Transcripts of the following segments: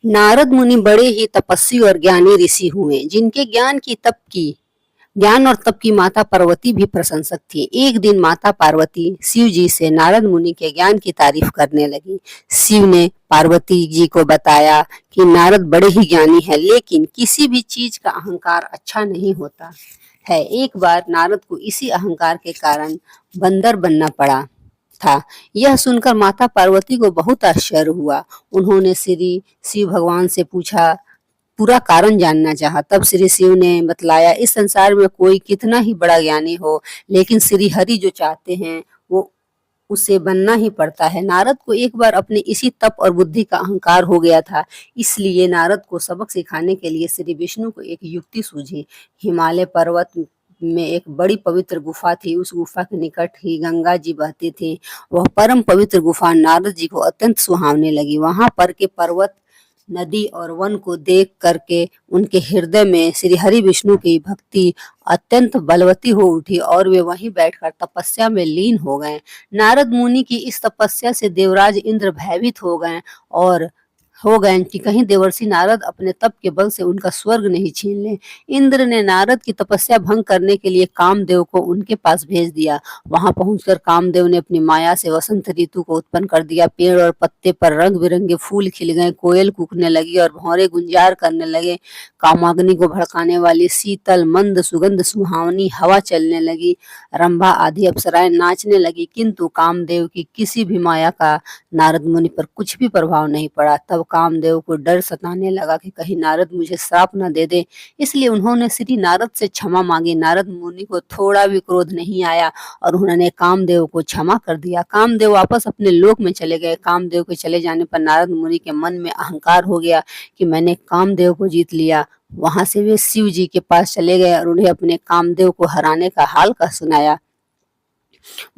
नारद मुनि बड़े ही तपस्वी और ज्ञानी ऋषि हुए, जिनके ज्ञान और तप की माता पार्वती भी प्रशंसक थी। एक दिन माता पार्वती शिव जी से नारद मुनि के ज्ञान की तारीफ करने लगी। शिव ने पार्वती जी को बताया कि नारद बड़े ही ज्ञानी है, लेकिन किसी भी चीज का अहंकार अच्छा नहीं होता है। एक बार नारद को इसी अहंकार के कारण बंदर बनना पड़ा था। यह सुनकर माता पार्वती को बहुत आश्चर्य हुआ। उन्होंने श्री शिव भगवान से पूरा कारण जानना चाहा। तब श्री शिव ने बतलाया, इस संसार में कोई कितना ही बड़ा ज्ञानी हो, लेकिन श्री हरि जो चाहते हैं वो उसे बनना ही पड़ता है। नारद को एक बार अपने इसी तप और बुद्धि का अहंकार हो गया था। इसलिए नारद को सबक सिखाने के लिए श्री विष्णु को एक युक्ति सूझी। हिमालय पर्वत में एक बड़ी पवित्र गुफा थी। उस गुफा के निकट ही गंगा जी बहती थी। वह परम पवित्र गुफा नारद जी को अत्यंत सुहावने लगी। वहां पर के पर्वत, नदी और वन को देख करके उनके हृदय में श्री हरि विष्णु की भक्ति अत्यंत बलवती हो उठी और वे वहीं बैठकर तपस्या में लीन हो गए। नारद मुनि की इस तपस्या से देवराज इंद्र भयभीत हो गए कि कहीं देवर्षि नारद अपने तप के बल से उनका स्वर्ग नहीं छीन ले। इंद्र ने नारद की तपस्या भंग करने के लिए कामदेव को उनके पास भेज दिया। वहां पहुंचकर कामदेव ने अपनी माया से वसंत ऋतु को उत्पन्न कर दिया। पेड़ और पत्ते पर रंग बिरंगे फूल खिल गए, कोयल कूकने लगी और भौरे गुंजार करने लगे। कामाग्नि को भड़काने वाली शीतल मंद सुगंध सुहावनी हवा चलने लगी। रंभा आदि अप्सराएं नाचने लगी, किंतु कामदेव की किसी भी माया का नारद मुनि पर कुछ भी प्रभाव नहीं पड़ा। तब कामदेव को डर सताने लगा कि कहीं नारद मुझे श्राप न दे दे, इसलिए उन्होंने श्री नारद से क्षमा मांगी। नारद मुनि को थोड़ा भी क्रोध नहीं आया और उन्होंने कामदेव को क्षमा कर दिया। कामदेव वापस अपने लोक में चले गए। कामदेव के चले जाने पर नारद मुनि के मन में अहंकार हो गया कि मैंने कामदेव को जीत लिया। वहां से वे शिव जी के पास चले गए और उन्हें अपने कामदेव को हराने का हाल कह सुनाया।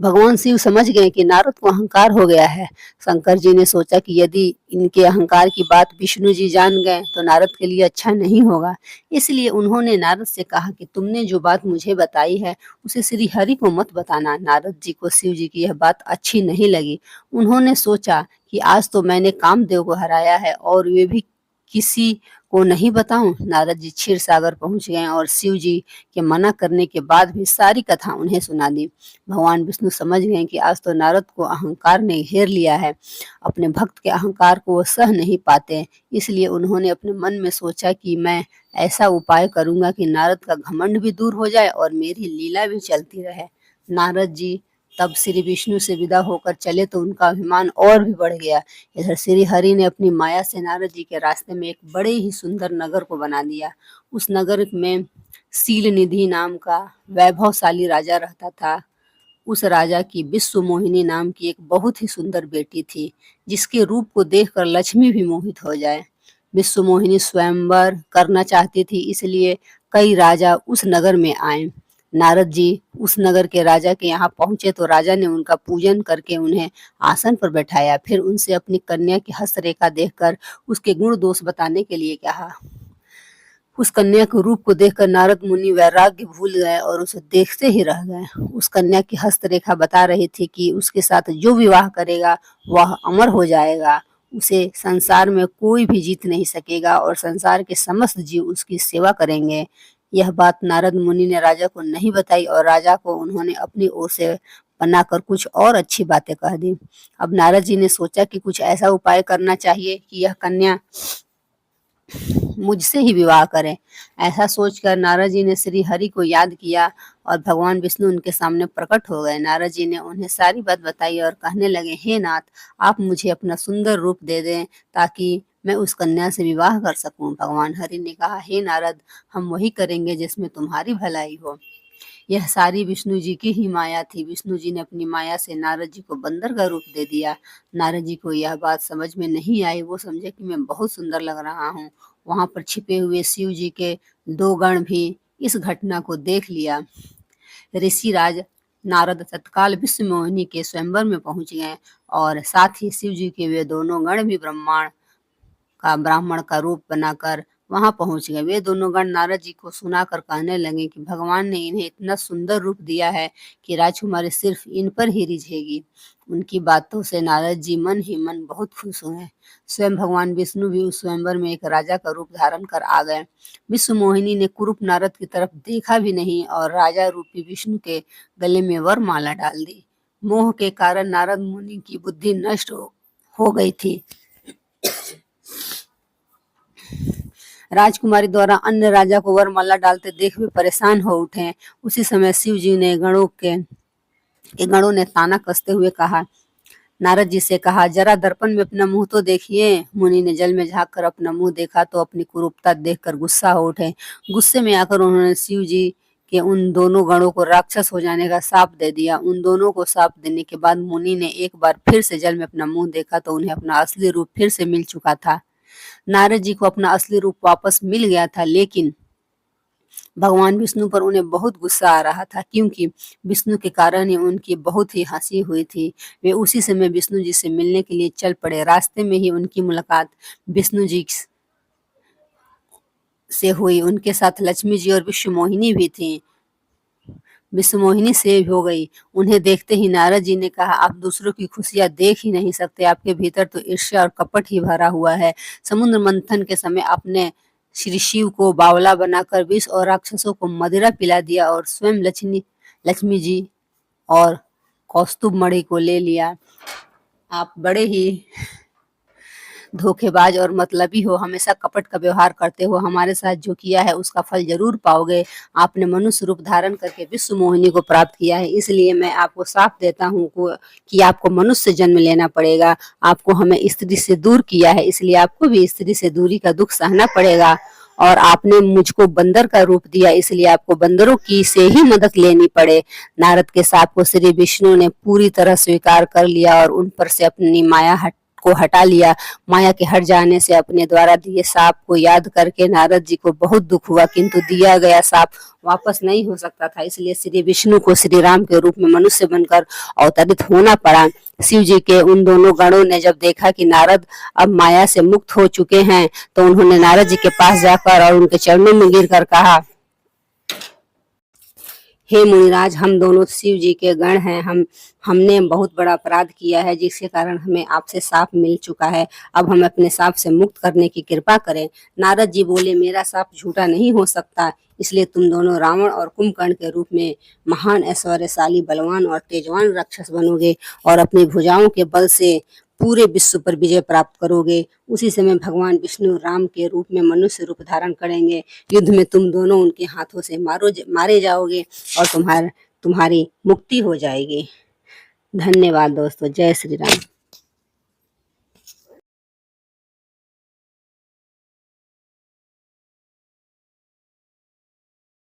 भगवान शिव समझ गए कि नारद को अहंकार हो गया है। शंकर जी ने सोचा कि यदि इनके अहंकार की बात विष्णु जी जान गए तो नारद के लिए अच्छा नहीं होगा। इसलिए उन्होंने नारद से कहा कि तुमने जो बात मुझे बताई है उसे श्री हरि को मत बताना। नारद जी को शिव जी की यह बात अच्छी नहीं लगी। उन्होंने सोचा कि आज तो मैंने कामदेव को हराया है और वे भी किसी को नहीं बताऊं। नारद जी क्षीर सागर पहुंच गए और शिव जी के मना करने के बाद भी सारी कथा उन्हें सुना दी। भगवान विष्णु समझ गए कि आज तो नारद को अहंकार ने घेर लिया है। अपने भक्त के अहंकार को वो सह नहीं पाते। इसलिए उन्होंने अपने मन में सोचा कि मैं ऐसा उपाय करूंगा कि नारद का घमंड भी दूर हो जाए और मेरी लीला भी चलती रहे। नारद जी तब श्री विष्णु से विदा होकर चले तो उनका अभिमान और भी बढ़ गया। इधर श्री हरि ने अपनी माया से नारद जी के रास्ते में एक बड़े ही सुंदर नगर को बना दिया। उस नगर में शील निधि नाम का वैभवशाली राजा रहता था। उस राजा की विश्व मोहिनी नाम की एक बहुत ही सुंदर बेटी थी, जिसके रूप को देखकर लक्ष्मी भी मोहित हो जाए। विश्व मोहिनी स्वयंवर करना चाहती थी, इसलिए कई राजा उस नगर में आए। नारद जी उस नगर के राजा के यहाँ पहुंचे तो राजा ने उनका पूजन करके उन्हें आसन पर बैठाया। फिर उनसे अपनी कन्या की हस्तरेखा देखकर उसके गुण दोष बताने के लिए कहा। उस कन्या के रूप को देखकर नारद मुनि वैराग्य भूल गए और उसे देखते ही रह गए। उस कन्या की हस्तरेखा बता रही थी कि उसके साथ जो विवाह करेगा वह अमर हो जाएगा। उसे संसार में कोई भी जीत नहीं सकेगा और संसार के समस्त जीव उसकी सेवा करेंगे। यह बात नारद मुनि ने राजा को नहीं बताई और राजा को उन्होंने अपनी ओर से बनाकर कुछ और अच्छी बातें कह दी। अब नारद जी ने सोचा कि कुछ ऐसा उपाय करना चाहिए कि यह कन्या मुझसे ही विवाह करें। ऐसा सोचकर नारद जी ने श्री हरि को याद किया और भगवान विष्णु उनके सामने प्रकट हो गए। नारद जी ने उन्हें सारी बात बताई और कहने लगे, हे नाथ, आप मुझे अपना सुंदर रूप दे दें ताकि मैं उस कन्या से विवाह कर सकूं। भगवान हरि ने कहा, हे नारद, हम वही करेंगे जिसमें तुम्हारी भलाई हो। यह सारी विष्णु जी की ही माया थी। विष्णु जी ने अपनी माया से नारद जी को बंदर का रूप दे दिया। नारद जी को यह बात समझ में नहीं आई। वो समझे कि मैं बहुत सुंदर लग रहा हूँ। वहां पर छिपे हुए शिव जी के दो गण भी इस घटना को देख लिया। ऋषिराज नारद तत्काल विश्व मोहिनी के स्वयंवर में पहुंच गए और साथ ही शिव जी के वे दोनों गण भी ब्राह्मण का रूप बनाकर वहां पहुंच गए। वे दोनों गण नारद जी को सुनाकर कहने लगे कि भगवान ने इन्हें इतना सुंदर रूप दिया है कि राजकुमारी सिर्फ इन पर ही रिझेगी। उनकी बातों से नारद जी मन ही मन बहुत खुश हुए। स्वयं भगवान विष्णु भी उस स्वयंवर में एक राजा का रूप धारण कर आ गए। विश्व मोहिनी ने कुरूप नारद की तरफ देखा भी नहीं और राजा रूपी विष्णु के गले में वरमाला डाल दी। मोह के कारण नारद मुनि की बुद्धि नष्ट हो गई थी। राजकुमारी द्वारा अन्य राजा को वरमाला डालते देख वे परेशान हो उठे। उसी समय शिव जी ने गणों ने ताना कसते हुए कहा, नारद जी से कहा, जरा दर्पण में अपना मुंह तो देखिए। मुनि ने जल में झांक कर अपना मुंह देखा तो अपनी कुरूपता देखकर गुस्सा हो उठे। गुस्से में आकर उन्होंने शिव जी के उन दोनों गणों को राक्षस हो जाने का शाप दे दिया। उन दोनों को शाप देने के बाद मुनि ने एक बार फिर से जल में अपना मुंह देखा तो उन्हें अपना असली रूप फिर से मिल चुका था। नारद जी को अपना असली रूप वापस मिल गया था, लेकिन भगवान विष्णु पर उन्हें बहुत गुस्सा आ रहा था, क्योंकि विष्णु के कारण ही उनकी बहुत ही हंसी हुई थी। वे उसी समय विष्णु जी से मिलने के लिए चल पड़े। रास्ते में ही उनकी मुलाकात विष्णु जी से हुई। उनके साथ लक्ष्मी जी और विश्व मोहिनी भी थी। विश्व मोहिनी से हो गई। उन्हें देखते ही नारद जी ने कहा, आप दूसरों की खुशियां देख ही नहीं सकते, आपके भीतर तो ईर्ष्या और कपट ही भरा हुआ है। समुद्र मंथन के समय आपने श्री शिव को बावला बनाकर विष और राक्षसों को मदिरा पिला दिया और स्वयं लक्ष्मी जी और कौस्तुभ मणि को ले लिया। आप बड़े ही धोखेबाज और मतलबी हो, हमेशा कपट का व्यवहार करते हो। हमारे साथ जो किया है उसका फल जरूर पाओगे। आपने मनुष्य रूप धारण करके विश्व मोहिनी को प्राप्त किया है, इसलिए मैं आपको साफ देता हूँ कि आपको मनुष्य जन्म लेना पड़ेगा। आपको हमें स्त्री से दूर किया है, इसलिए आपको भी स्त्री से दूरी का दुख सहना पड़ेगा। और आपने मुझको बंदर का रूप दिया, इसलिए आपको बंदरों की से ही मदद लेनी पड़े। नारद के साप को श्री विष्णु ने पूरी तरह स्वीकार कर लिया और उन पर से अपनी माया को हटा लिया। माया के हट जाने से अपने द्वारा दिए साप को याद करके नारद जी को बहुत दुख हुआ, किंतु दिया गया साप वापस नहीं हो सकता था। इसलिए श्री विष्णु को श्री राम के रूप में मनुष्य बनकर अवतरित होना पड़ा। शिव जी के उन दोनों गणों ने जब देखा कि नारद अब माया से मुक्त हो चुके हैं, तो उन्होंने नारद जी के पास जाकर और उनके चरणों में गिरकर कहा, हे मुनिराज, हम दोनों शिव जी के गण हैं। हमने बहुत बड़ा अपराध किया है, जिसके कारण हमें आपसे शाप मिल चुका है। अब हम अपने शाप से मुक्त करने की कृपा करें। नारद जी बोले, मेरा शाप झूठा नहीं हो सकता, इसलिए तुम दोनों रावण और कुंभकर्ण के रूप में महान ऐश्वर्यशाली बलवान और तेजवान राक्षस बनोगे और अपनी भुजाओं के बल से पूरे विश्व पर विजय प्राप्त करोगे। उसी समय भगवान विष्णु राम के रूप में मनुष्य रूप धारण करेंगे। युद्ध में तुम दोनों उनके हाथों से मारे जाओगे और तुम्हारी मुक्ति हो जाएगी। धन्यवाद दोस्तों। जय श्री राम।